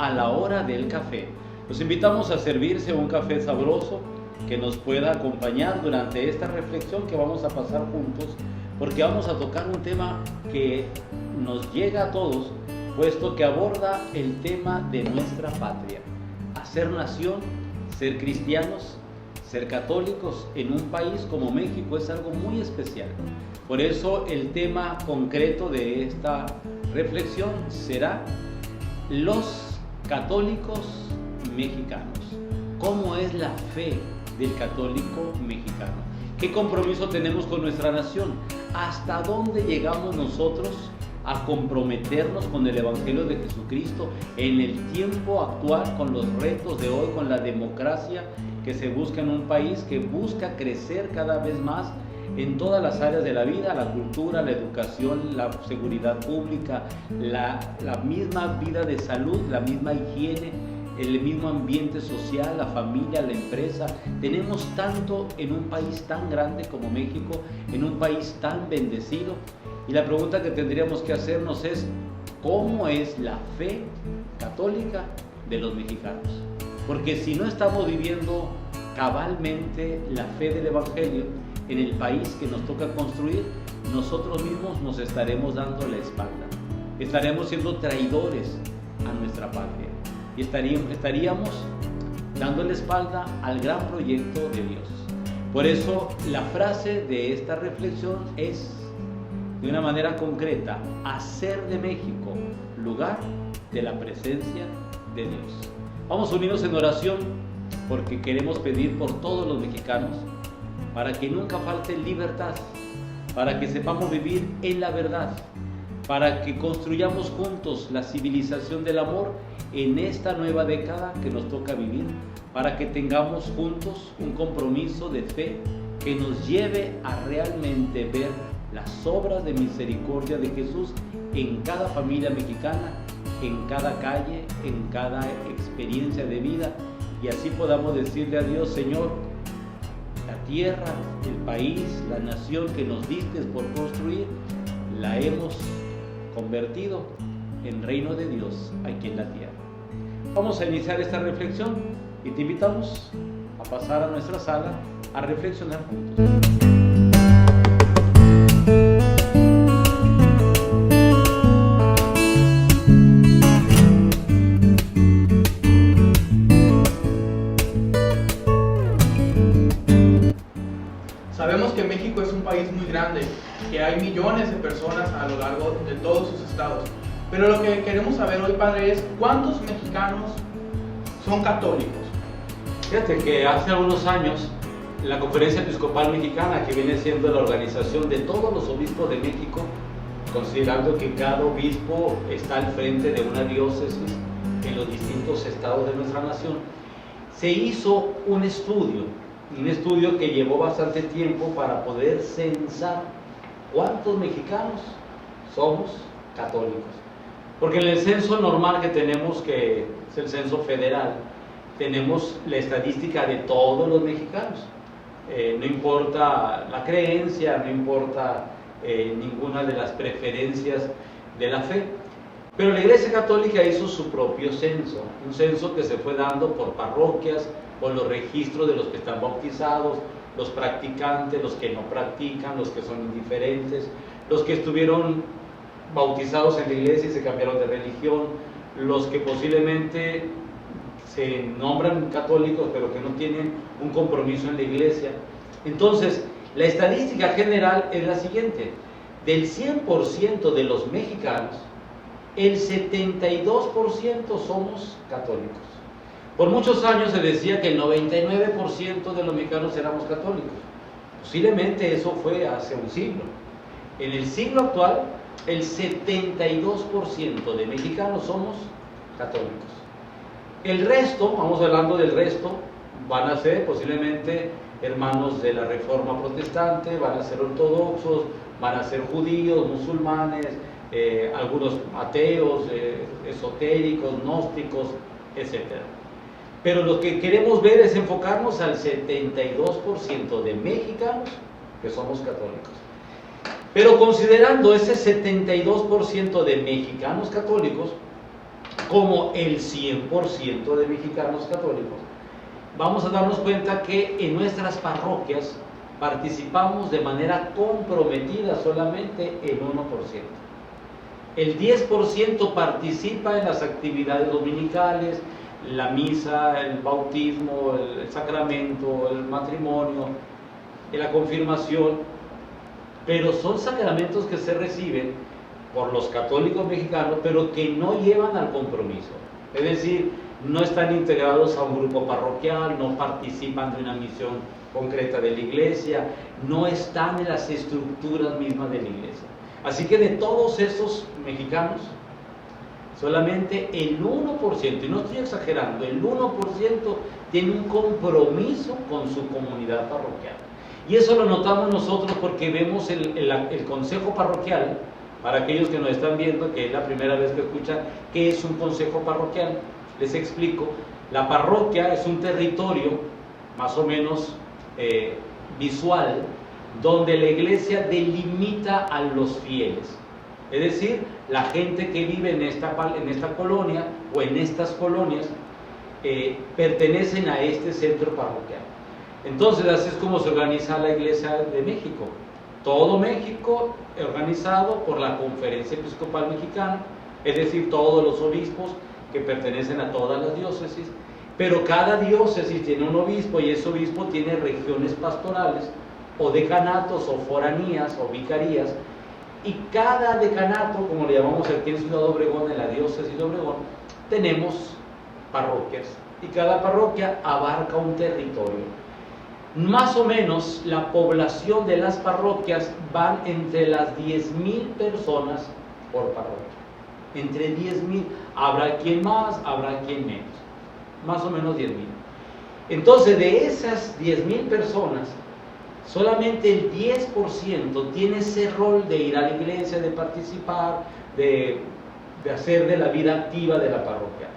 a la hora del café. Los invitamos a servirse un café sabroso que nos pueda acompañar durante esta reflexión que vamos a pasar juntos, porque vamos a tocar un tema que nos llega a todos, puesto que aborda el tema de nuestra patria. Hacer nación, ser cristianos, ser católicos en un país como México es algo muy especial. Por eso el tema concreto de esta reflexión será los católicos mexicanos. ¿Cómo es la fe del católico mexicano? ¿Qué compromiso tenemos con nuestra nación? ¿Hasta dónde llegamos nosotros a comprometernos con el Evangelio de Jesucristo en el tiempo actual, con los retos de hoy, con la democracia que se busca en un país que busca crecer cada vez más en todas las áreas de la vida, la cultura, la educación, la seguridad pública, la misma vida de salud, la misma higiene, el mismo ambiente social, la familia, la empresa? Tenemos tanto en un país tan grande como México, en un país tan bendecido, y la pregunta que tendríamos que hacernos es: ¿cómo es la fe católica de los mexicanos? Porque si no estamos viviendo cabalmente la fe del Evangelio en el país que nos toca construir, nosotros mismos nos estaremos dando la espalda, estaremos siendo traidores a nuestra patria y estaríamos dando la espalda al gran proyecto de Dios. Por eso la frase de esta reflexión es, de una manera concreta, hacer de México lugar de la presencia de Dios. Vamos a unirnos en oración porque queremos pedir por todos los mexicanos para que nunca falte libertad, para que sepamos vivir en la verdad, para que construyamos juntos la civilización del amor en esta nueva década que nos toca vivir, para que tengamos juntos un compromiso de fe que nos lleve a realmente ver las obras de misericordia de Jesús en cada familia mexicana, en cada calle, en cada experiencia de vida, y así podamos decirle a Dios: Señor, la tierra, el país, la nación que nos diste por construir, la hemos convertido en reino de Dios aquí en la tierra. Vamos a iniciar esta reflexión y te invitamos a pasar a nuestra sala a reflexionar juntos. Sabemos que México es un país muy grande, que hay millones de personas a lo largo de todos sus estados. Pero lo que queremos saber hoy, Padre, es ¿cuántos mexicanos son católicos? Fíjate que hace algunos años la Conferencia Episcopal Mexicana, que viene siendo la organización de todos los obispos de México, considerando que cada obispo está al frente de una diócesis en los distintos estados de nuestra nación, se hizo un estudio que llevó bastante tiempo para poder censar cuántos mexicanos somos católicos. Porque en el censo normal que tenemos, que es el censo federal, tenemos la estadística de todos los mexicanos. No importa la creencia, no importa ninguna de las preferencias de la fe. Pero la Iglesia Católica hizo su propio censo, un censo que se fue dando por parroquias, por los registros de los que están bautizados, los practicantes, los que no practican, los que son indiferentes, los que estuvieron bautizados en la iglesia y se cambiaron de religión, los que posiblemente se nombran católicos pero que no tienen un compromiso en la iglesia. Entonces, la estadística general es la siguiente: del 100% de los mexicanos, el 72% somos católicos. Por muchos años se decía que el 99% de los mexicanos éramos católicos. Posiblemente eso fue hace un siglo. En el siglo actual, el 72% de mexicanos somos católicos. El resto, vamos hablando del resto, van a ser posiblemente hermanos de la Reforma Protestante, van a ser ortodoxos, van a ser judíos, musulmanes, algunos ateos, esotéricos, gnósticos, etc. Pero lo que queremos ver es enfocarnos al 72% de mexicanos que somos católicos. Pero considerando ese 72% de mexicanos católicos, como el 100% de mexicanos católicos, vamos a darnos cuenta que en nuestras parroquias participamos de manera comprometida solamente el 1%. El 10% participa en las actividades dominicales, la misa, el bautismo, el sacramento, el matrimonio, la confirmación, pero son sacramentos que se reciben por los católicos mexicanos, pero que no llevan al compromiso. Es decir, no están integrados a un grupo parroquial, no participan de una misión concreta de la iglesia, no están en las estructuras mismas de la iglesia. Así que de todos esos mexicanos, solamente el 1%, y no estoy exagerando, el 1% tiene un compromiso con su comunidad parroquial. Y eso lo notamos nosotros porque vemos el consejo parroquial. Para aquellos que nos están viendo, que es la primera vez que escuchan, ¿qué es un consejo parroquial? Les explico. La parroquia es un territorio más o menos visual, donde la iglesia delimita a los fieles. Es decir, la gente que vive en esta colonia o en estas colonias pertenecen a este centro parroquial. Entonces, así es como se organiza la Iglesia de México. Todo México organizado por la Conferencia Episcopal Mexicana, es decir, todos los obispos que pertenecen a todas las diócesis, pero cada diócesis tiene un obispo y ese obispo tiene regiones pastorales o decanatos o foranías o vicarías, y cada decanato, como le llamamos aquí en Ciudad Obregón, en la diócesis de Obregón, tenemos parroquias y cada parroquia abarca un territorio. Más o menos la población de las parroquias van entre las 10,000 personas por parroquia. Entre 10,000, habrá quien más, habrá quien menos. Más o menos 10,000. Entonces, de esas 10,000 personas, solamente el 10% tiene ese rol de ir a la iglesia, de participar, de hacer de la vida activa de la parroquia.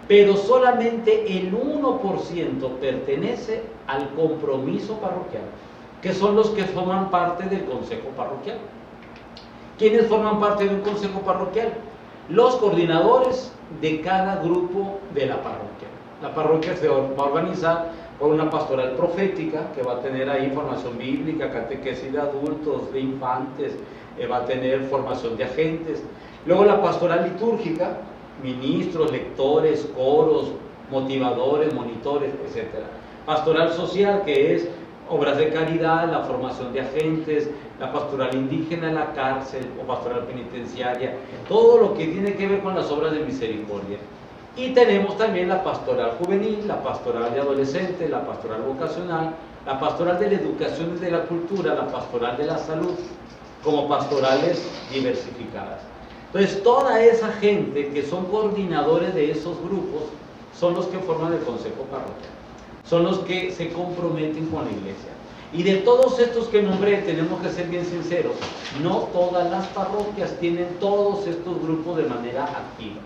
Pero solamente el 1% pertenece al compromiso parroquial, que son los que forman parte del consejo parroquial. ¿Quiénes forman parte de un consejo parroquial? Los coordinadores de cada grupo de la parroquia. La parroquia se va a organizar por una pastoral profética, que va a tener ahí formación bíblica, catequesis de adultos, de infantes, va a tener formación de agentes. Luego la pastoral litúrgica, ministros, lectores, coros, motivadores, monitores, etc. Pastoral social, que es obras de caridad, la formación de agentes, la pastoral indígena en la cárcel o pastoral penitenciaria, todo lo que tiene que ver con las obras de misericordia. Y tenemos también la pastoral juvenil, la pastoral de adolescentes, la pastoral vocacional, la pastoral de la educación y de la cultura, la pastoral de la salud, como pastorales diversificadas. Entonces, toda esa gente que son coordinadores de esos grupos son los que forman el consejo parroquial, son los que se comprometen con la iglesia. Y de todos estos que nombré, tenemos que ser bien sinceros, no todas las parroquias tienen todos estos grupos de manera activa,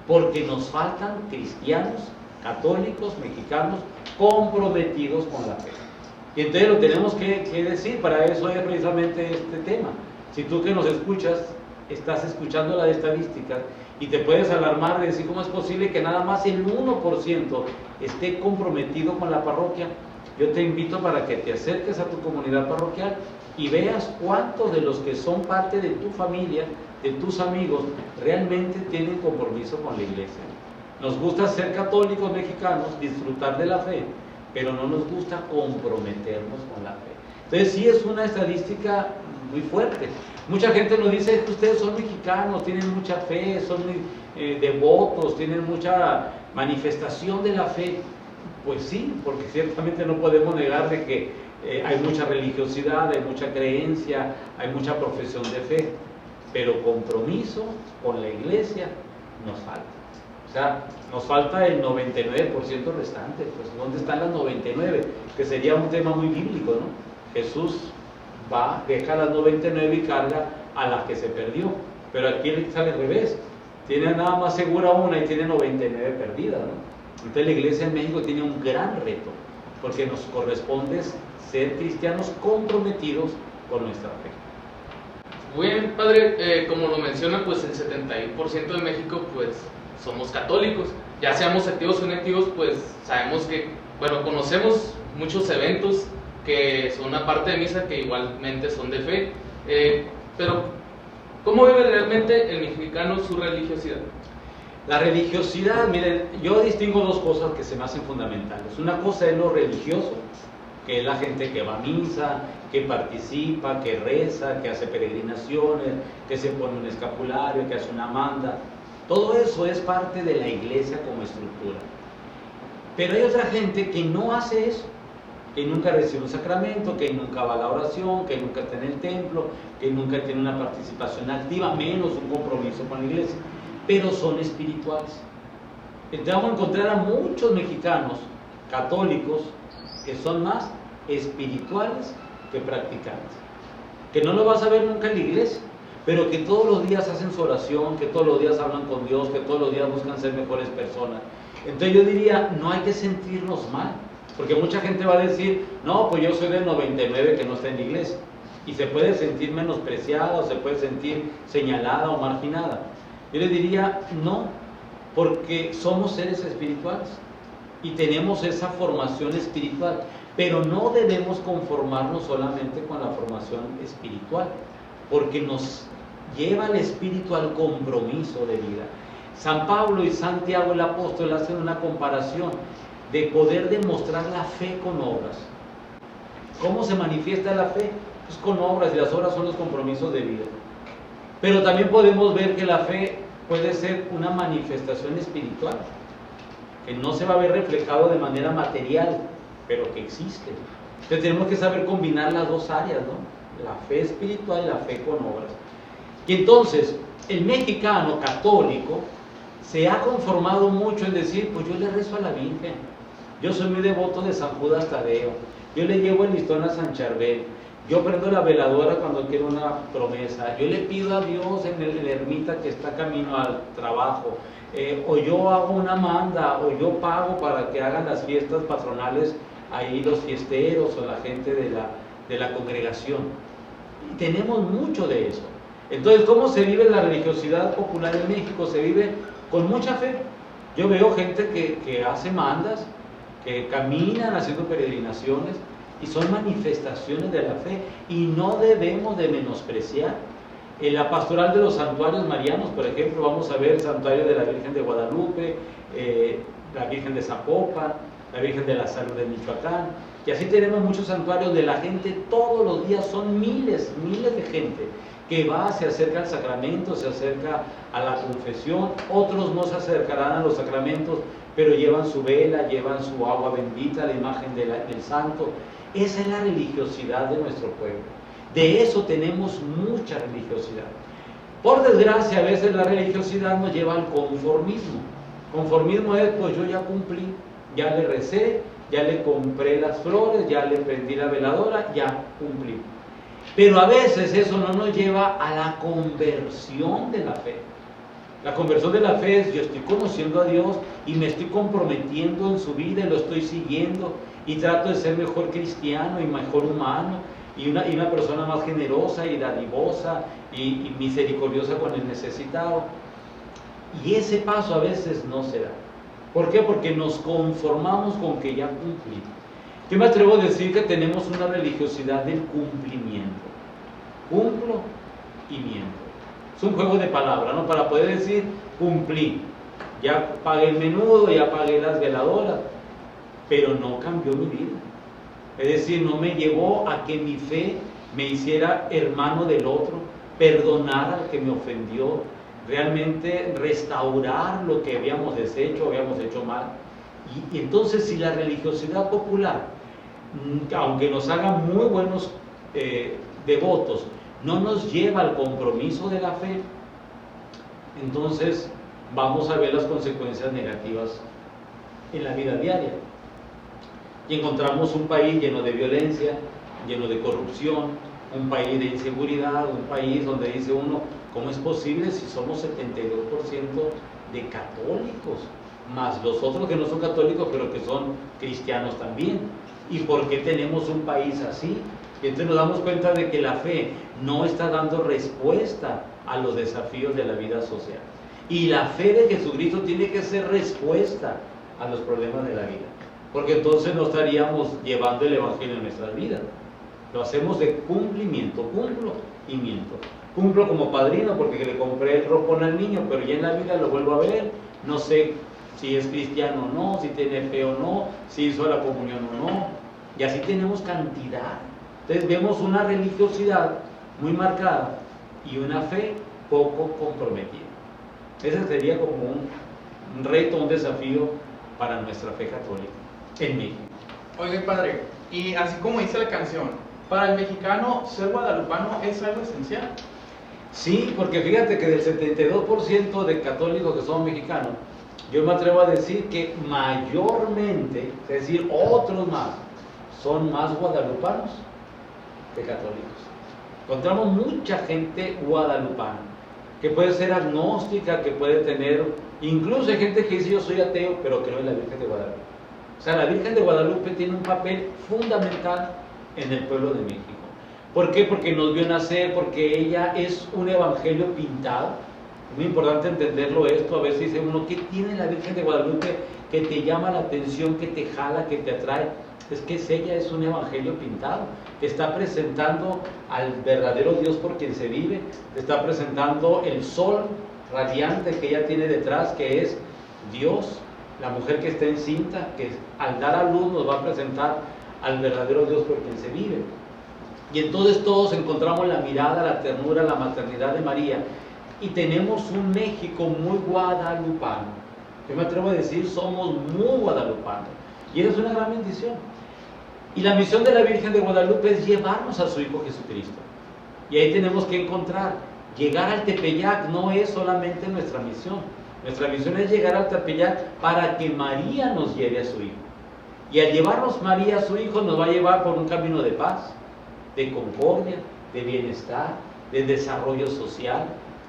porque nos faltan cristianos, católicos, mexicanos, comprometidos con la fe. Y entonces lo tenemos que decir, para eso es precisamente este tema. Si tú que nos escuchas, estás escuchando las estadísticas y te puedes alarmar de decir cómo es posible que nada más el 1% esté comprometido con la parroquia, yo te invito para que te acerques a tu comunidad parroquial y veas cuántos de los que son parte de tu familia, de tus amigos, realmente tienen compromiso con la iglesia. Nos gusta ser católicos mexicanos, disfrutar de la fe, pero no nos gusta comprometernos con la fe. Entonces sí es una estadística muy fuerte. Mucha gente nos dice que ustedes son mexicanos, tienen mucha fe, son devotos, tienen mucha manifestación de la fe. Pues sí, porque ciertamente no podemos negar de que hay mucha religiosidad, hay mucha creencia, hay mucha profesión de fe, pero compromiso con la iglesia nos falta. O sea, nos falta el 99% restante. Pues ¿dónde están las 99? Que sería un tema muy bíblico, ¿no? Jesús deja las 99 y carga a la que se perdió, pero aquí sale al revés, tiene nada más segura una y tiene 99 perdidas, ¿no? Entonces la iglesia en México tiene un gran reto, porque nos corresponde ser cristianos comprometidos con nuestra fe. Muy bien, padre, como lo menciona, pues el 71% de México pues somos católicos. Ya seamos activos o inactivos, pues sabemos que, bueno, conocemos muchos eventos que son una parte de misa que igualmente son de fe, pero ¿cómo vive realmente el mexicano su religiosidad? La religiosidad, miren, yo distingo dos cosas que se me hacen fundamentales. Una cosa es lo religioso, que es la gente que va a misa, que participa, que reza, que hace peregrinaciones, que se pone un escapulario, que hace una manda. Todo eso es parte de la iglesia como estructura. Pero hay otra gente que no hace eso, que nunca recibe un sacramento, que nunca va a la oración, que nunca está en el templo, que nunca tiene una participación activa, menos un compromiso con la iglesia, pero son espirituales. Entonces vamos a encontrar a muchos mexicanos católicos que son más espirituales que practicantes, que no lo vas a ver nunca en la iglesia, pero que todos los días hacen su oración, que todos los días hablan con Dios, que todos los días buscan ser mejores personas. Entonces yo diría, no hay que sentirnos mal, porque mucha gente va a decir, no, pues yo soy del 99 que no está en la iglesia, y se puede sentir menospreciada, o se puede sentir señalada o marginada. Yo le diría, no, porque somos seres espirituales y tenemos esa formación espiritual, pero no debemos conformarnos solamente con la formación espiritual, porque nos lleva el espíritu al compromiso de vida. San Pablo y Santiago el apóstol hacen una comparación de poder demostrar la fe con obras. ¿Cómo se manifiesta la fe? Pues con obras, y las obras son los compromisos de vida. Pero también podemos ver que la fe puede ser una manifestación espiritual, que no se va a ver reflejado de manera material, pero que existe. Entonces tenemos que saber combinar las dos áreas, ¿no? La fe espiritual y la fe con obras. Y entonces, el mexicano católico se ha conformado mucho en decir, pues yo le rezo a la Virgen, yo soy muy devoto de San Judas Tadeo, yo le llevo el listón a San Charbel, yo prendo la veladora cuando quiero una promesa, yo le pido a Dios en la ermita que está camino al trabajo, o yo hago una manda, o yo pago para que hagan las fiestas patronales ahí los fiesteros o la gente de la congregación. Y tenemos mucho de eso. Entonces, ¿cómo se vive la religiosidad popular en México? Se vive con mucha fe. Yo veo gente que hace mandas, que caminan haciendo peregrinaciones, y son manifestaciones de la fe, y no debemos de menospreciar. En la pastoral de los santuarios marianos, por ejemplo, vamos a ver el santuario de la Virgen de Guadalupe, la Virgen de Zapopan, la Virgen de la Salud de Michoacán, y así tenemos muchos santuarios de la gente. Todos los días son miles de gente que va, se acerca al sacramento, se acerca a la confesión. Otros no se acercarán a los sacramentos, pero llevan su vela, llevan su agua bendita, la imagen del santo. Esa es la religiosidad de nuestro pueblo. De eso tenemos mucha religiosidad. Por desgracia, a veces la religiosidad nos lleva al conformismo. Conformismo es, pues yo ya cumplí, ya le recé, ya le compré las flores, ya le prendí la veladora, ya cumplí. Pero a veces eso no nos lleva a la conversión de la fe. La conversión de la fe es, yo estoy conociendo a Dios y me estoy comprometiendo en su vida y lo estoy siguiendo y trato de ser mejor cristiano y mejor humano y una persona más generosa y dadivosa y misericordiosa con el necesitado. Y ese paso a veces no se da. ¿Por qué? Porque nos conformamos con que ya cumplí. Yo me atrevo a decir que tenemos una religiosidad del cumplimiento. Cumplo y miento. Es un juego de palabras, ¿no? Para poder decir, cumplí. Ya pagué el menudo, ya pagué las veladoras, pero no cambió mi vida. Es decir, no me llevó a que mi fe me hiciera hermano del otro, perdonar al que me ofendió, realmente restaurar lo que habíamos deshecho, habíamos hecho mal. Y entonces, si la religiosidad popular, aunque nos haga muy buenos devotos, no nos lleva al compromiso de la fe, entonces vamos a ver las consecuencias negativas en la vida diaria. Y encontramos un país lleno de violencia, lleno de corrupción, un país de inseguridad, un país donde dice uno, ¿cómo es posible si somos 72% de católicos? Más los otros que no son católicos, pero que son cristianos también. ¿Y por qué tenemos un país así? Y entonces nos damos cuenta de que la fe no está dando respuesta a los desafíos de la vida social. Y la fe de Jesucristo tiene que ser respuesta a los problemas de la vida, porque entonces no estaríamos llevando el Evangelio en nuestras vidas. Lo hacemos de cumplimiento, cumplo y miento. Cumplo como padrino porque le compré el ropón al niño, pero ya en la vida lo vuelvo a ver, no sé si es cristiano o no, si tiene fe o no, si hizo la comunión o no, y así tenemos cantidad. Entonces vemos una religiosidad muy marcada y una fe poco comprometida. Ese sería como un reto, un desafío para nuestra fe católica en México. Oiga, padre, y así como dice la canción, para el mexicano ser guadalupano es algo esencial. Sí, porque fíjate que del 72% de católicos que son mexicanos, yo me atrevo a decir que mayormente, es decir, otros más, son más guadalupanos que católicos. Encontramos mucha gente guadalupana, que puede ser agnóstica, que puede tener, incluso hay gente que dice yo soy ateo, pero creo en la Virgen de Guadalupe. O sea, la Virgen de Guadalupe tiene un papel fundamental en el pueblo de México. ¿Por qué? Porque nos vio nacer, porque ella es un evangelio pintado. Es muy importante entenderlo esto. A veces dice uno, ¿qué tiene la Virgen de Guadalupe que te llama la atención, que te jala, que te atrae? Es que ella es un evangelio pintado. Te está presentando al verdadero Dios por quien se vive. Te está presentando el sol radiante que ella tiene detrás, que es Dios. La mujer que está encinta, que al dar a luz nos va a presentar al verdadero Dios por quien se vive. Y entonces todos encontramos la mirada, la ternura, la maternidad de María. Y tenemos un México muy guadalupano. Yo me atrevo a decir, somos muy guadalupanos. Y eso es una gran bendición. Y la misión de la Virgen de Guadalupe es llevarnos a su Hijo Jesucristo. Y ahí tenemos que encontrar, llegar al Tepeyac no es solamente nuestra misión. Nuestra misión es llegar al Tepeyac para que María nos lleve a su Hijo. Y al llevarnos María a su Hijo nos va a llevar por un camino de paz, de concordia, de bienestar, de desarrollo social,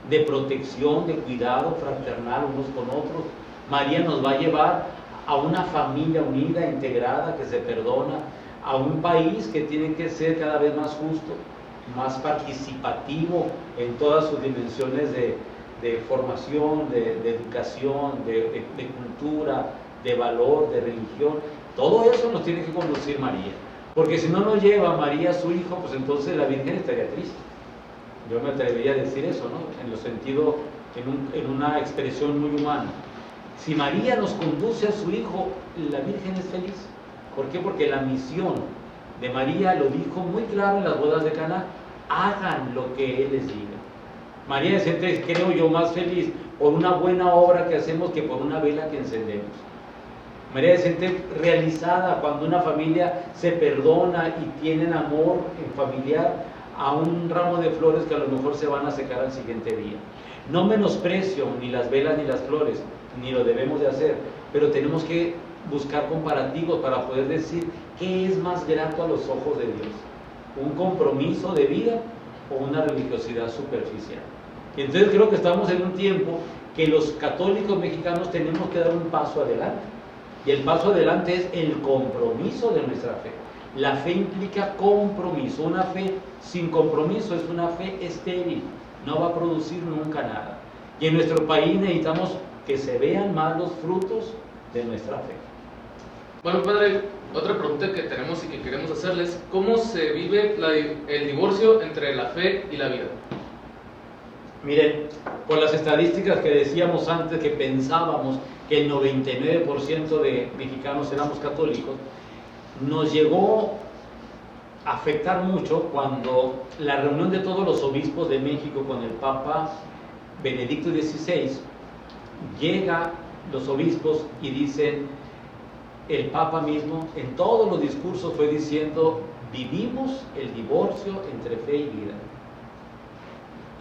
de protección, de cuidado fraternal unos con otros. María nos va a llevar a una familia unida, integrada, que se perdona, a un país que tiene que ser cada vez más justo, más participativo en todas sus dimensiones de formación, de educación, de cultura, de valor, de religión. Todo eso nos tiene que conducir María. Porque si no nos lleva María a su Hijo, pues entonces la Virgen estaría triste. Yo me atrevería a decir eso, ¿no? En el sentido, en una expresión muy humana. Si María nos conduce a su Hijo, la Virgen es feliz. ¿Por qué? Porque la misión de María lo dijo muy claro en las bodas de Caná: hagan lo que Él les diga. María se siente, creo yo, más feliz por una buena obra que hacemos que por una vela que encendemos. María se siente realizada cuando una familia se perdona y tienen amor en familiar a un ramo de flores que a lo mejor se van a secar al siguiente día. No menosprecio ni las velas ni las flores, ni lo debemos de hacer, pero tenemos que buscar comparativos para poder decir qué es más grato a los ojos de Dios: un compromiso de vida o una religiosidad superficial. Y entonces creo que estamos en un tiempo que los católicos mexicanos tenemos que dar un paso adelante. Y el paso adelante es el compromiso de nuestra fe. La fe implica compromiso. Una fe sin compromiso es una fe estéril. No va a producir nunca nada. Y en nuestro país necesitamos que se vean más los frutos de nuestra fe. Bueno, padre, otra pregunta que tenemos y que queremos hacerles: ¿cómo se vive el divorcio entre la fe y la vida? Miren, por las estadísticas que decíamos antes, que pensábamos que el 99% de mexicanos éramos católicos, nos llegó a afectar mucho cuando la reunión de todos los obispos de México con el Papa Benedicto XVI, llega los obispos y dicen, el Papa mismo en todos los discursos fue diciendo: vivimos el divorcio entre fe y vida.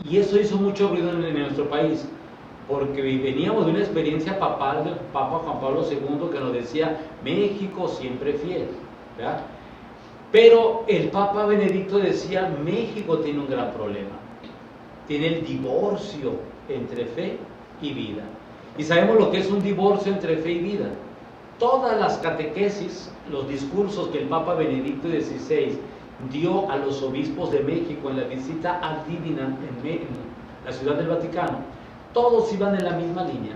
Y eso hizo mucho ruido en nuestro país, porque veníamos de una experiencia papal del Papa Juan Pablo II que nos decía: México siempre fiel, ¿verdad? Pero el Papa Benedicto decía: México tiene un gran problema, tiene el divorcio entre fe y vida. Y sabemos lo que es un divorcio entre fe y vida. Todas las catequesis, los discursos que el Papa Benedicto XVI dio a los obispos de México en la visita ad Divinam en la Ciudad del Vaticano, todos iban en la misma línea.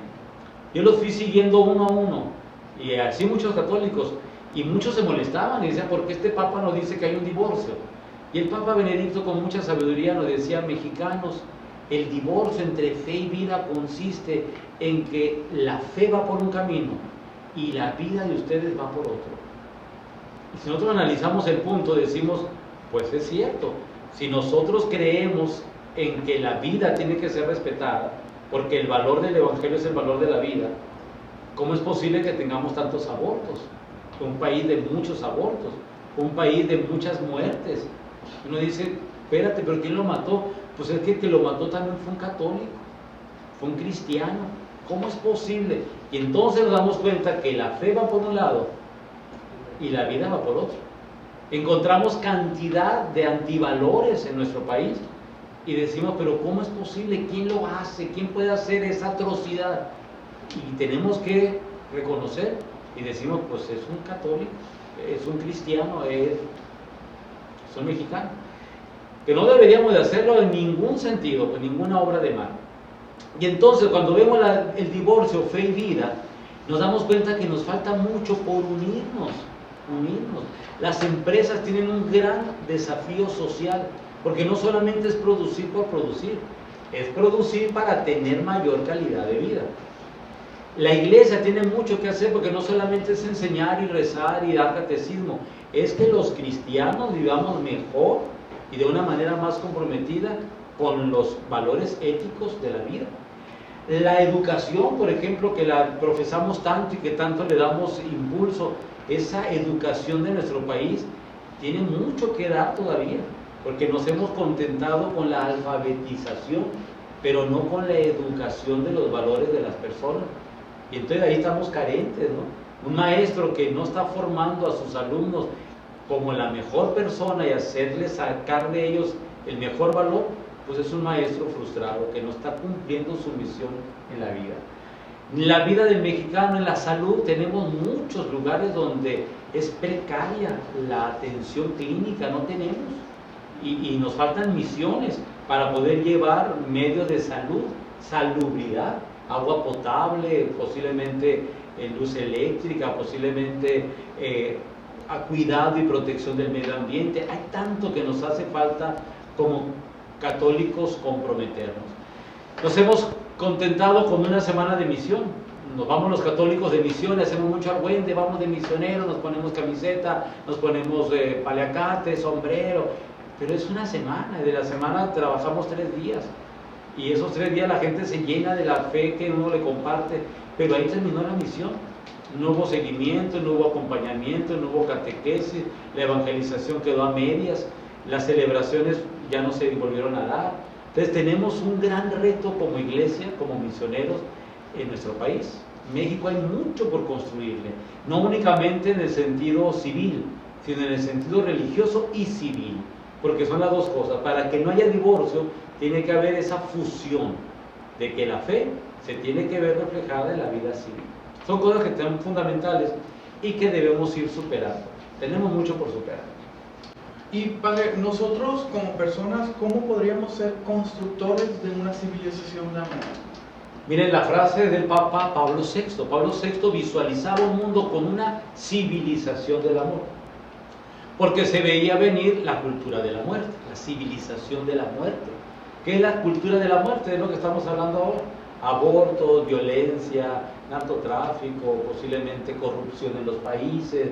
Yo los fui siguiendo uno a uno, y así muchos católicos, y muchos se molestaban y decían, ¿por qué este Papa nos dice que hay un divorcio? Y el Papa Benedicto con mucha sabiduría nos decía, mexicanos, el divorcio entre fe y vida consiste en que la fe va por un camino y la vida de ustedes va por otro. Y si nosotros analizamos el punto, decimos, pues es cierto, si nosotros creemos en que la vida tiene que ser respetada, porque el valor del Evangelio es el valor de la vida, ¿cómo es posible que tengamos tantos abortos? Un país de muchos abortos, un país de muchas muertes. Uno dice, espérate, ¿pero quién lo mató? Pues es que el que lo mató también fue un católico, fue un cristiano. ¿Cómo es posible? Y entonces nos damos cuenta que la fe va por un lado y la vida va por otro. Encontramos cantidad de antivalores en nuestro país y decimos, pero ¿cómo es posible? ¿Quién lo hace? ¿Quién puede hacer esa atrocidad? Y tenemos que reconocer y decimos, pues es un católico, es un cristiano, es un mexicano. Que no deberíamos de hacerlo en ningún sentido, en ninguna obra de mal. Y entonces cuando vemos el divorcio, fe y vida, nos damos cuenta que nos falta mucho por unirnos. Las empresas tienen un gran desafío social, porque no solamente es producir por producir, es producir para tener mayor calidad de vida. La iglesia tiene mucho que hacer, porque no solamente es enseñar y rezar y dar catecismo, es que los cristianos vivamos mejor y de una manera más comprometida con los valores éticos de la vida. La educación, por ejemplo, que la profesamos tanto y que tanto le damos impulso, esa educación de nuestro país tiene mucho que dar todavía, porque nos hemos contentado con la alfabetización, pero no con la educación de los valores de las personas. Y entonces ahí estamos carentes, ¿no? Un maestro que no está formando a sus alumnos como la mejor persona y hacerles sacar de ellos el mejor valor, pues es un maestro frustrado que no está cumpliendo su misión en la vida. En la vida del mexicano, en la salud, tenemos muchos lugares donde es precaria la atención clínica, no tenemos, y nos faltan misiones para poder llevar medios de salud, salubridad, agua potable, posiblemente luz eléctrica, posiblemente a cuidado y protección del medio ambiente. Hay tanto que nos hace falta como católicos comprometernos. Nos hemos contentado con una semana de misión. Nos vamos los católicos de misión, hacemos mucho argüende, vamos de misioneros, nos ponemos camiseta, nos ponemos paliacate, sombrero, pero es una semana, de la semana trabajamos 3 días, y esos 3 días la gente se llena de la fe que uno le comparte, pero ahí terminó la misión. No hubo seguimiento, no hubo acompañamiento, no hubo catequesis, la evangelización quedó a medias, las celebraciones ya no se volvieron a dar. Entonces tenemos un gran reto como iglesia, como misioneros en nuestro país. México hay mucho por construirle, no únicamente en el sentido civil, sino en el sentido religioso y civil, porque son las dos cosas. Para que no haya divorcio, tiene que haber esa fusión de que la fe se tiene que ver reflejada en la vida civil. Son cosas que son fundamentales y que debemos ir superando. Tenemos mucho por superar. Y padre, nosotros como personas, ¿cómo podríamos ser constructores de una civilización de amor? Miren la frase del Papa Pablo VI. Pablo VI visualizaba un mundo con una civilización del amor, porque se veía venir la cultura de la muerte, la civilización de la muerte. ¿Qué es la cultura de la muerte? De lo que estamos hablando ahora. Abortos, violencia, narcotráfico, posiblemente corrupción en los países,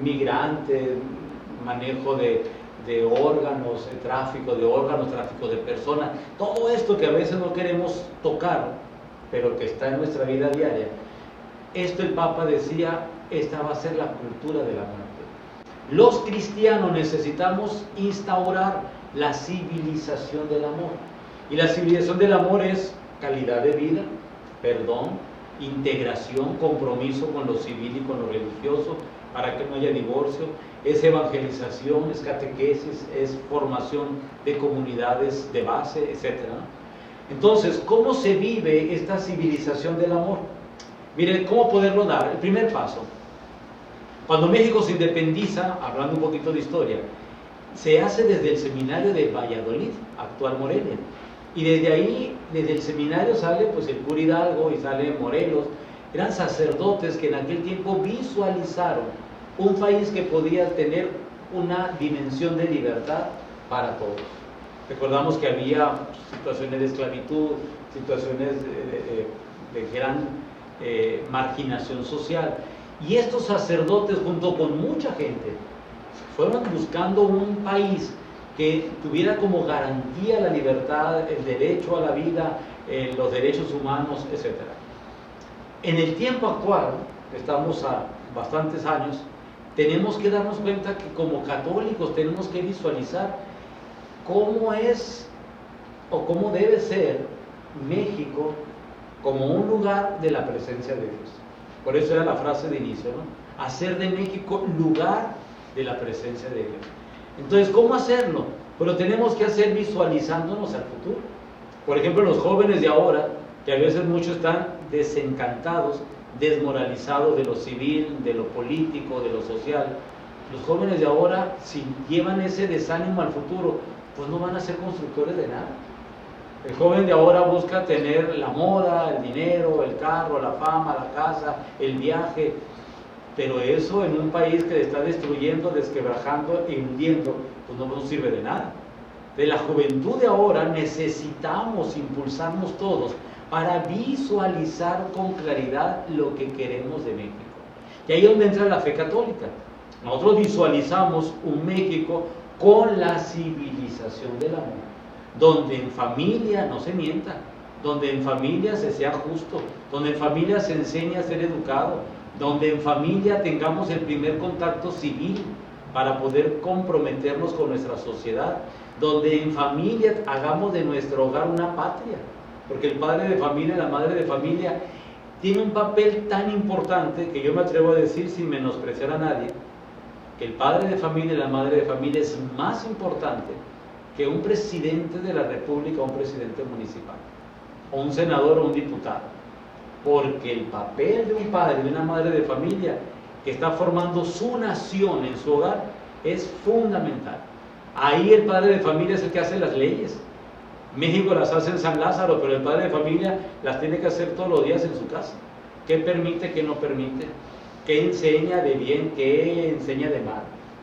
migrantes, manejo de órganos, tráfico de órganos, tráfico de personas, todo esto que a veces no queremos tocar, pero que está en nuestra vida diaria. Esto el Papa decía, esta va a ser la cultura de la muerte. Los cristianos necesitamos instaurar la civilización del amor. Y la civilización del amor es calidad de vida, perdón, integración, compromiso con lo civil y con lo religioso, para que no haya divorcio, es evangelización, es catequesis, es formación de comunidades de base, etc. Entonces, ¿cómo se vive esta civilización del amor? Miren, ¿cómo poderlo dar? El primer paso. Cuando México se independiza, hablando un poquito de historia, se hace desde el seminario de Valladolid, actual Morelia. Y desde ahí, desde el seminario sale pues el cura Hidalgo y sale Morelos. Eran sacerdotes que en aquel tiempo visualizaron un país que podía tener una dimensión de libertad para todos. Recordamos que había situaciones de esclavitud, situaciones de gran marginación social. Y estos sacerdotes, junto con mucha gente, fueron buscando un país que tuviera como garantía la libertad, el derecho a la vida, los derechos humanos, etc. En el tiempo actual, estamos a bastantes años, tenemos que darnos cuenta que como católicos tenemos que visualizar cómo es o cómo debe ser México como un lugar de la presencia de Dios. Por eso era la frase de inicio, ¿no? Hacer de México lugar de la presencia de Dios. Entonces, ¿cómo hacerlo? Pues lo tenemos que hacer visualizándonos al futuro. Por ejemplo, los jóvenes de ahora, que a veces muchos están desencantados, desmoralizados de lo civil, de lo político, de lo social. Los jóvenes de ahora, si llevan ese desánimo al futuro, pues no van a ser constructores de nada. El joven de ahora busca tener la moda, el dinero, el carro, la fama, la casa, el viaje, pero eso en un país que le está destruyendo, desquebrajando y hundiendo, pues no nos sirve de nada. De la juventud de ahora necesitamos impulsarnos todos para visualizar con claridad lo que queremos de México. Y ahí es donde entra la fe católica. Nosotros visualizamos un México con la civilización del amor, donde en familia no se mienta, donde en familia se sea justo, donde en familia se enseñe a ser educado, donde en familia tengamos el primer contacto civil para poder comprometernos con nuestra sociedad, donde en familia hagamos de nuestro hogar una patria, porque el padre de familia, la madre de familia, tiene un papel tan importante que yo me atrevo a decir sin menospreciar a nadie, que el padre de familia y la madre de familia es más importante que un presidente de la república o un presidente municipal, o un senador o un diputado, porque el papel de un padre y de una madre de familia que está formando su nación en su hogar es fundamental. Ahí el padre de familia es el que hace las leyes. México las hace en San Lázaro, pero el padre de familia las tiene que hacer todos los días en su casa. ¿Qué permite, qué no permite? ¿Qué enseña de bien, qué enseña de mal?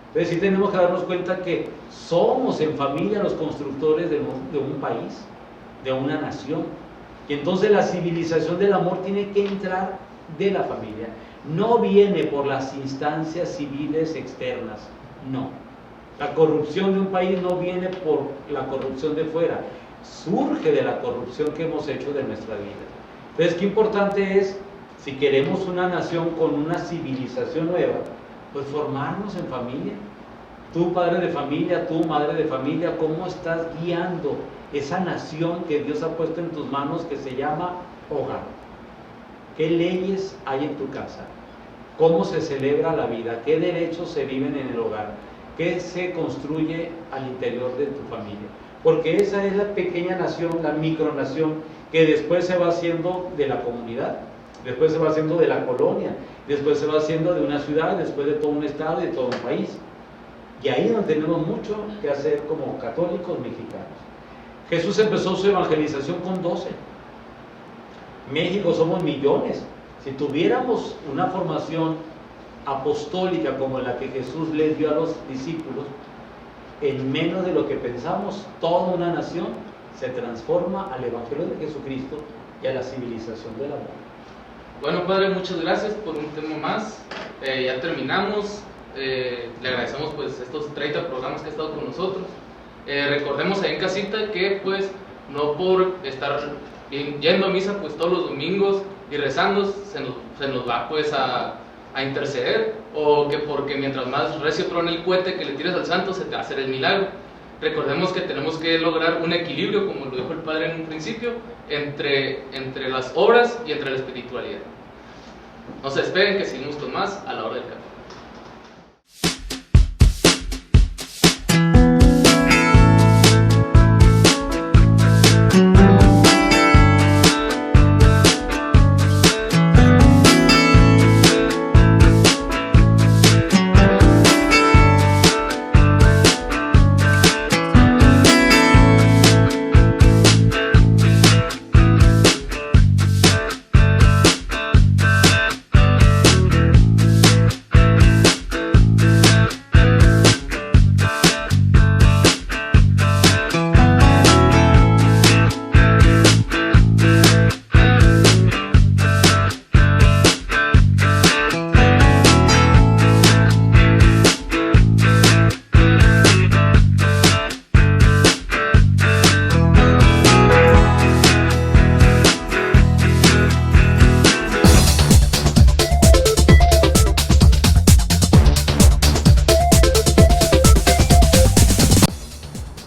Entonces sí tenemos que darnos cuenta que somos en familia los constructores de un país, de una nación. Y entonces la civilización del amor tiene que entrar de la familia. No viene por las instancias civiles externas, no. La corrupción de un país no viene por la corrupción de fuera, surge de la corrupción que hemos hecho de nuestra vida. Entonces, qué importante es, si queremos una nación con una civilización nueva, pues formarnos en familia. Tú, padre de familia, tú, madre de familia, ¿cómo estás guiando esa nación que Dios ha puesto en tus manos que se llama hogar? ¿Qué leyes hay en tu casa? ¿Cómo se celebra la vida? ¿Qué derechos se viven en el hogar? ¿Qué se construye al interior de tu familia? Porque esa es la pequeña nación, la micronación, que después se va haciendo de la comunidad, después se va haciendo de la colonia, después se va haciendo de una ciudad, después de todo un estado y de todo un país. Y ahí es donde tenemos mucho que hacer como católicos mexicanos. Jesús empezó su evangelización con 12. México somos millones. Si tuviéramos una formación apostólica como la que Jesús les dio a los discípulos, en menos de lo que pensamos, toda una nación se transforma al Evangelio de Jesucristo y a la civilización del amor. Bueno, Padre, muchas gracias por un tema más. Ya terminamos. Le agradecemos pues estos 30 programas que ha estado con nosotros. Recordemos ahí en casita que pues no por estar yendo a misa pues todos los domingos y rezando se nos va pues a interceder, o que porque mientras más recio truene el cohete que le tires al santo se te va a hacer el milagro. Recordemos que tenemos que lograr un equilibrio, como lo dijo el Padre en un principio, entre las obras y entre la espiritualidad. No se esperen que seguimos con más a la hora del café.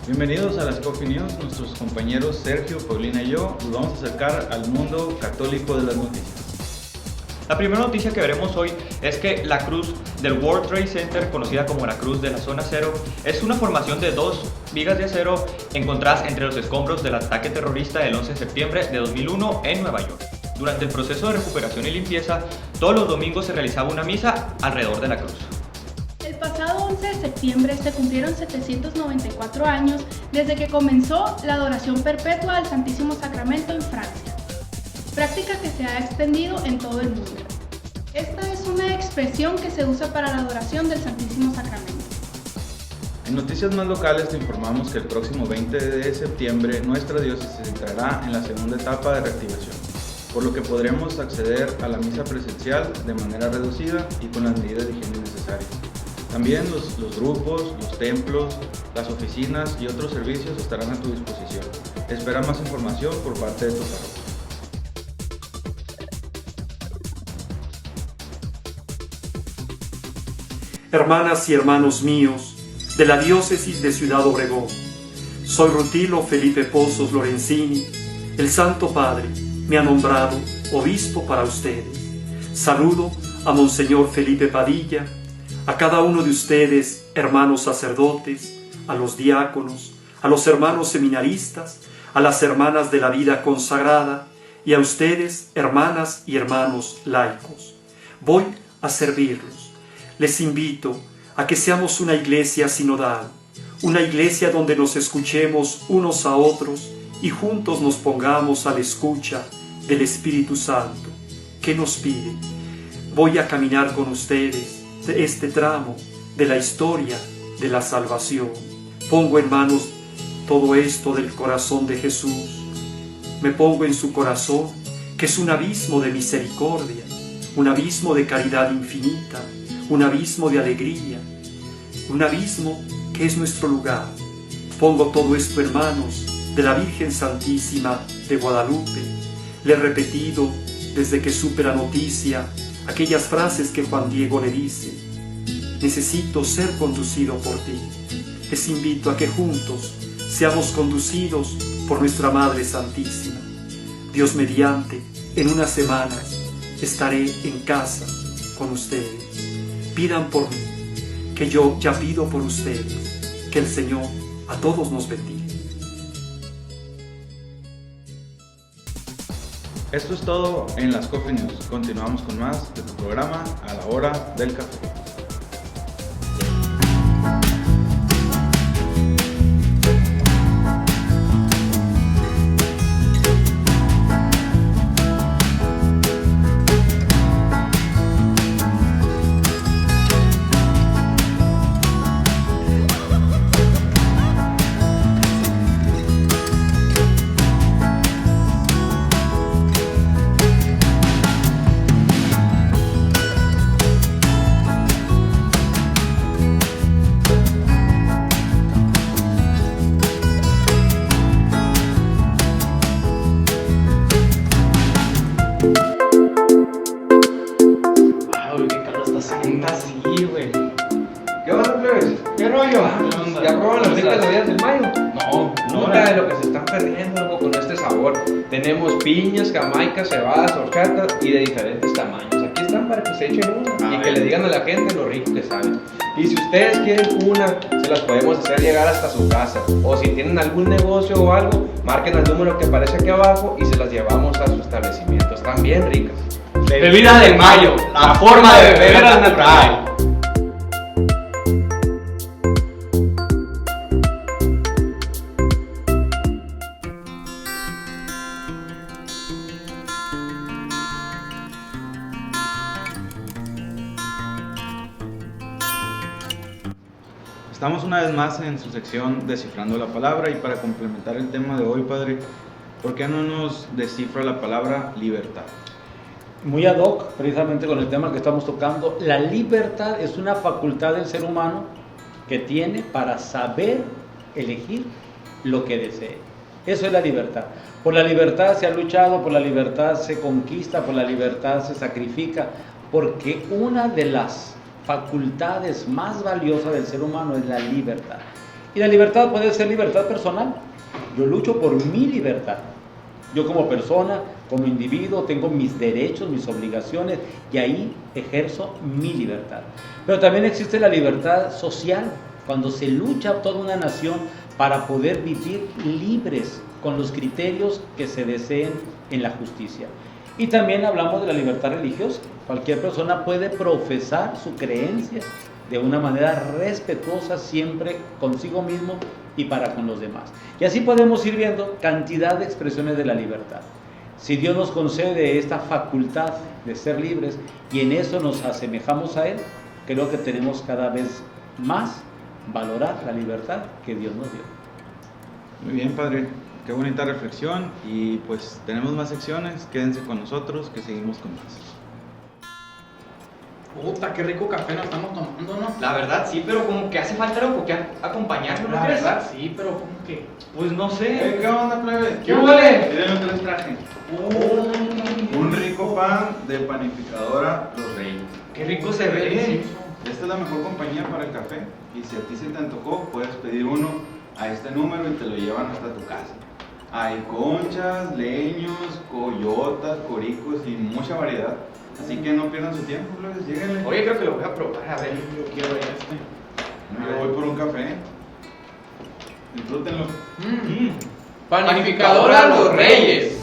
Bienvenidos a las Coffee News. Nuestros compañeros Sergio, Paulina y yo nos vamos a acercar al mundo católico de las noticias. La primera noticia que veremos hoy es que la cruz del World Trade Center, conocida como la cruz de la zona cero, es una formación de 2 vigas de acero encontradas entre los escombros del ataque terrorista del 11 de septiembre de 2001 en Nueva York. Durante el proceso de recuperación y limpieza, todos los domingos se realizaba una misa alrededor de la cruz. El pasado 11 de septiembre se cumplieron 794 años desde que comenzó la adoración perpetua al Santísimo Sacramento en Francia, práctica que se ha extendido en todo el mundo. Esta es una expresión que se usa para la adoración del Santísimo Sacramento. En noticias más locales te informamos que el próximo 20 de septiembre nuestra diócesis entrará en la segunda etapa de reactivación, por lo que podremos acceder a la misa presencial de manera reducida y con las medidas de higiene necesarias. También los grupos, los templos, las oficinas y otros servicios estarán a tu disposición. Espera más información por parte de tu parroquia. Hermanas y hermanos míos de la diócesis de Ciudad Obregón, soy Rutilo Felipe Pozos Lorenzini. El Santo Padre me ha nombrado obispo para ustedes. Saludo a Monseñor Felipe Padilla, a cada uno de ustedes, hermanos sacerdotes, a los diáconos, a los hermanos seminaristas, a las hermanas de la vida consagrada y a ustedes, hermanas y hermanos laicos. Voy a servirlos. Les invito a que seamos una iglesia sinodal, una iglesia donde nos escuchemos unos a otros y juntos nos pongamos a la escucha del Espíritu Santo, que nos pide. Voy a caminar con ustedes de este tramo de la historia de la salvación. Pongo en manos todo esto del corazón de Jesús. Me pongo en su corazón, que es un abismo de misericordia, un abismo de caridad infinita, un abismo de alegría, un abismo que es nuestro lugar. Pongo todo esto en manos de la Virgen Santísima de Guadalupe. Le he repetido desde que supe la noticia aquellas frases que Juan Diego le dice: necesito ser conducido por ti. Les invito a que juntos seamos conducidos por nuestra Madre Santísima. Dios mediante, en unas semanas estaré en casa con ustedes. Pidan por mí, que yo ya pido por ustedes. Que el Señor a todos nos bendiga. Esto es todo en las Coffee News. Continuamos con más de tu programa A la Hora del Café. ¿Qué onda, plebes? ¿Qué rollo? ¿Ya probaron las ricas bebidas del mayo? No, Nunca de lo que se están perdiendo, loco, con este sabor. Tenemos piñas, jamaicas, cebadas, horchata y de diferentes tamaños. Aquí están para que se echen una y que le digan a la gente lo rico que saben. Y si ustedes quieren una, se las podemos hacer llegar hasta su casa. O si tienen algún negocio o algo, marquen el número que aparece aquí abajo y se las llevamos a su establecimiento. Están bien ricas. Bebida del Mayo, la forma de beber al natural. Estamos una vez más en su sección Descifrando la Palabra, y para complementar el tema de hoy, Padre, ¿por qué no nos descifra la palabra libertad? Muy ad hoc, precisamente con el tema que estamos tocando. La libertad es una facultad del ser humano que tiene para saber elegir lo que desee. Eso es la libertad. Por la libertad se ha luchado, por la libertad se conquista, por la libertad se sacrifica, porque una de las facultades más valiosas del ser humano es la libertad. Y la libertad puede ser libertad personal. Yo lucho por mi libertad. Yo como persona, como individuo, tengo mis derechos, mis obligaciones y ahí ejerzo mi libertad. Pero también existe la libertad social, cuando se lucha toda una nación para poder vivir libres con los criterios que se deseen en la justicia. Y también hablamos de la libertad religiosa. Cualquier persona puede profesar su creencia de una manera respetuosa siempre consigo mismo y para con los demás. Y así podemos ir viendo cantidad de expresiones de la libertad. Si Dios nos concede esta facultad de ser libres y en eso nos asemejamos a Él, creo que tenemos cada vez más valorar la libertad que Dios nos dio. Muy bien, padre. Qué bonita reflexión. Y pues tenemos más secciones. Quédense con nosotros que seguimos con más. Puta, qué rico café nos estamos tomando, ¿no? La verdad sí, pero como que hace falta algo que acompañarlo, ¿no La crees? verdad, sí, pero como que... Pues no sé. ¿Qué onda, plebe? ¿Qué huele? Miren lo que les traje. Un rico pan de panificadora Los Reyes. Qué rico se ve. Esta es la mejor compañía para el café. Y si a ti se te antojó, puedes pedir uno a este número y te lo llevan hasta tu casa. Hay conchas, leños, coyotas, coricos y mucha variedad. Así que no pierdan su tiempo, plebes, lléguenle. Oye, creo que lo voy a probar, a ver. Yo quiero este. Yo voy por un café. Disfrútenlo. Panificadora Los Reyes.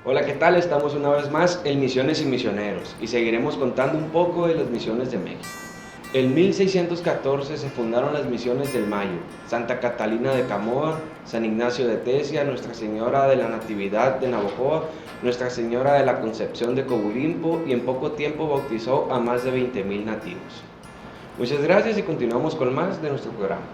Hola, ¿qué tal? Estamos una vez más en Misiones y Misioneros y seguiremos contando un poco de las misiones de México. En 1614 se fundaron las misiones del Mayo, Santa Catalina de Camoa, San Ignacio de Tesia, Nuestra Señora de la Natividad de Navojoa, Nuestra Señora de la Concepción de Cobulimpo y en poco tiempo bautizó a más de 20,000 nativos. Muchas gracias y continuamos con más de nuestro programa.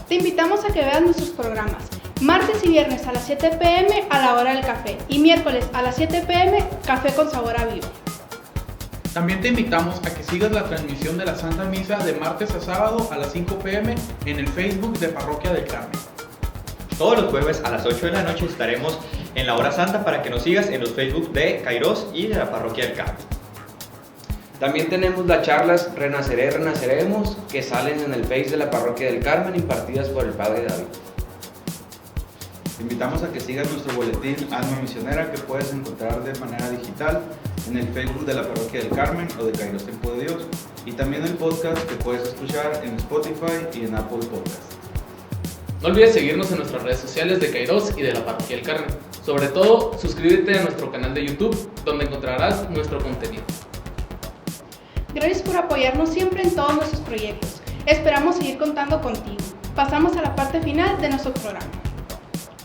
Te invitamos a que veas nuestros programas. Martes y viernes a las 7 p.m. a la hora del café y miércoles a las 7 p.m. café con sabor a vivo. También te invitamos a que sigas la transmisión de la Santa Misa de martes a sábado a las 5 p.m. en el Facebook de Parroquia del Carmen. Todos los jueves a las 8 de la noche estaremos en la Hora Santa para que nos sigas en los Facebook de Kairos y de la Parroquia del Carmen. También tenemos las charlas Renaceré, Renaceremos, que salen en el Face de la Parroquia del Carmen, impartidas por el Padre David. Te invitamos a que sigas nuestro boletín Alma Misionera, que puedes encontrar de manera digital en el Facebook de la Parroquia del Carmen o de Kairos Tiempo de Dios, y también el podcast que puedes escuchar en Spotify y en Apple Podcasts. No olvides seguirnos en nuestras redes sociales de Kairos y de la Parroquia del Carmen. Sobre todo, suscríbete a nuestro canal de YouTube, donde encontrarás nuestro contenido. Gracias por apoyarnos siempre en todos nuestros proyectos. Esperamos seguir contando contigo. Pasamos a la parte final de nuestro programa.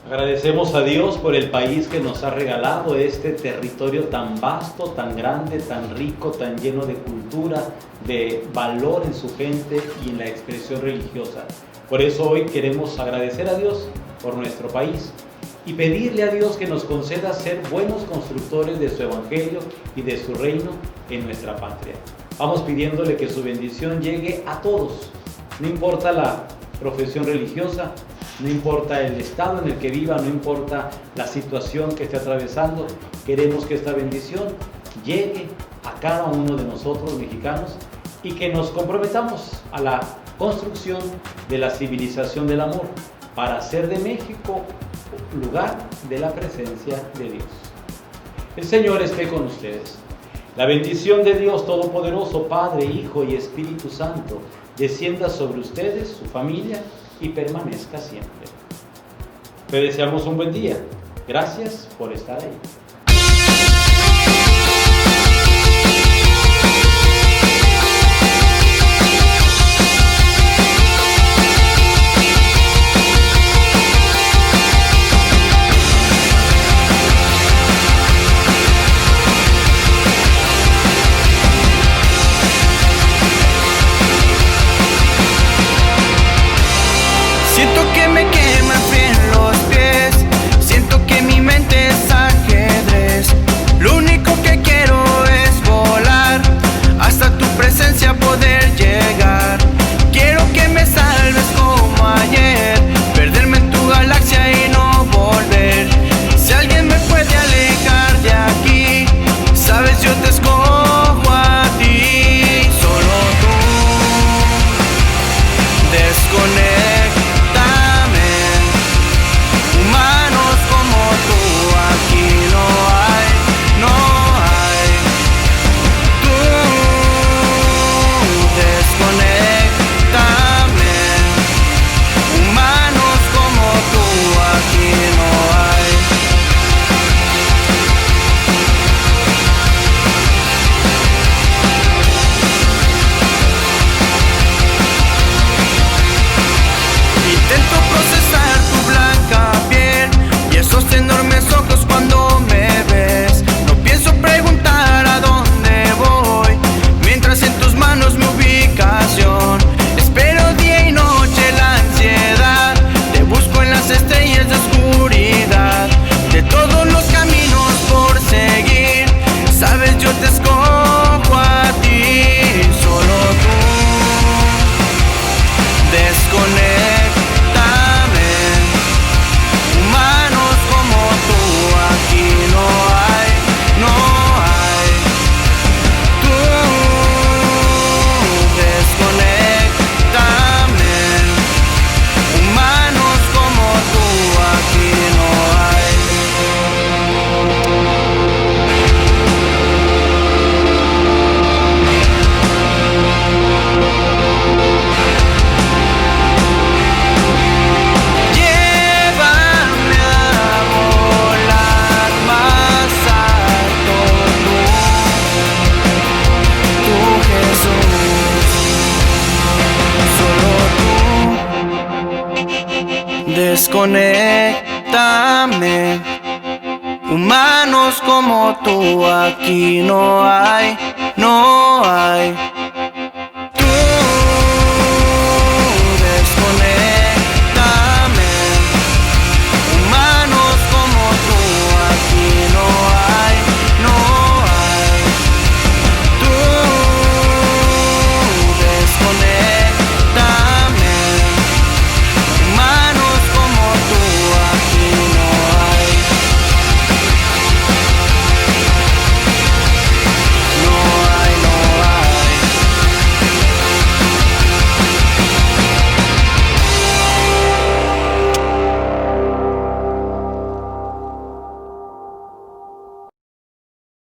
Agradecemos a Dios por el país que nos ha regalado, este territorio tan vasto, tan grande, tan rico, tan lleno de cultura, de valor en su gente y en la expresión religiosa. Por eso hoy queremos agradecer a Dios por nuestro país y pedirle a Dios que nos conceda ser buenos constructores de su evangelio y de su reino en nuestra patria. Vamos pidiéndole que su bendición llegue a todos, no importa la profesión religiosa, no importa el estado en el que viva, no importa la situación que esté atravesando, queremos que esta bendición llegue a cada uno de nosotros mexicanos y que nos comprometamos a la construcción de la civilización del amor para hacer de México lugar de la presencia de Dios. El Señor esté con ustedes. La bendición de Dios Todopoderoso, Padre, Hijo y Espíritu Santo, descienda sobre ustedes, su familia, y permanezca siempre. Te deseamos un buen día. Gracias por estar ahí. Siento que me queman fríen los pies, siento que mi mente es ajedrez. Lo único que quiero es volar, hasta tu presencia poder llegar. Quiero que me salves como ayer, perderme en tu galaxia y no volver. Si alguien me puede alejar de aquí, sabes yo te escojo a ti. Solo tú, desconecta. Enormes ojos cuando me ves. No pienso preguntar a dónde voy, mientras en tus manos mi ubicación. Espero día y noche la ansiedad, te busco en las estrellas de oscuridad. De todos los caminos por seguir, sabes yo te escojo a ti. Solo tú, desconecta. Desconéctame, humanos como tú aquí no hay, no hay.